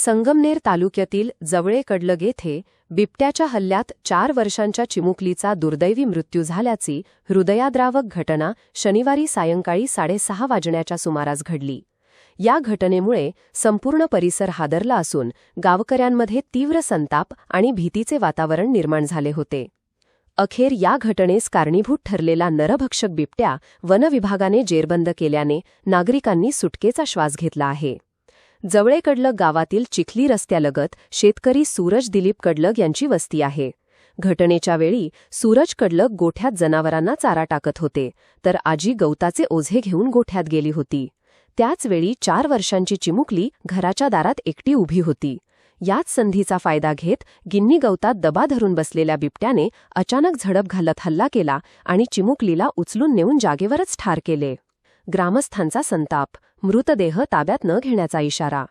संगमनेर तालुक्यातील जवळे कडलग येथे बिबट्याच्या हल्ल्यात 4 वर्षांच्या चिमुकलीचा दुर्दैवी मृत्यू झाल्याची हृदयाद्रावक घटना शनिवारी सायंकाळी 6:30 वाजण्याच्या सुमारास घडली. या घटनेमुळे संपूर्ण परिसर हादरला असून गावकऱ्यांमध्ये तीव्र संताप आणि भीतीचे वातावरण निर्माण झाले होते. अखेर या घटनेस कारणीभूत ठरलेला नरभक्षक बिबट्या वनविभागाने जेरबंद केल्याने नागरिकांनी सुटकेचा श्वास घेतला आहे. जवळे कडलग गावातील चिखली रस्त्यालगत शेतकरी सूरज दिलीप कडलग यांची वस्ती आहे. घटनेच्या वेळी सूरज कडलग गोठ्यात जनावरांना चारा टाकत होते, तर आजी गवताचे ओझे घेऊन गोठ्यात गेली होती. त्याचवेळी 4 वर्षांची चिमुकली घराच्या दारात एकटी उभी होती. याच संधीचा फायदा घेत गिन्नी गवतात दबा धरून बसलेल्या बिबट्याने अचानक झडप घालत हल्ला केला आणि चिमुकलीला उचलून नेऊन जागेवरच ठार केले. ग्रामस्थांचा संताप, मृतदेह ताब्यात न घेण्याचा इशारा.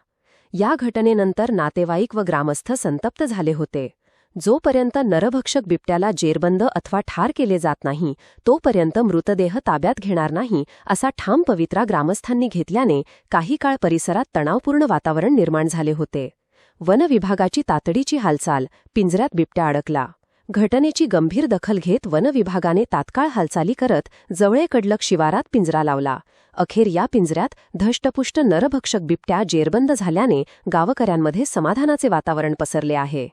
या घटनेनंतर नातेवाईक व ग्रामस्थ संतप्त झाले होते. जोपर्यंत नरभक्षक बिबट्याला जेरबंद अथवा ठार केले जात नाही, तोपर्यंत मृतदेह ताब्यात घेणार नाही असा ठाम पवित्रा ग्रामस्थांनी घेतल्याने काही काळ परिसरात तणावपूर्ण वातावरण निर्माण झाले होते. वनविभागाची तातडीची हालचाल, पिंजऱ्यात बिबट्या अडकला. घटनेची गंभीर दखल घेत वनविभागाने तात्काळ हालचाली करत जवळे कडलग शिवारात पिंजरा लावला. अखेर या पिंजऱ्यात धष्टपुष्ट नरभक्षक बिबट्या जेरबंद झाल्याने गावकऱ्यांमध्ये समाधानाचे वातावरण पसरले आहे.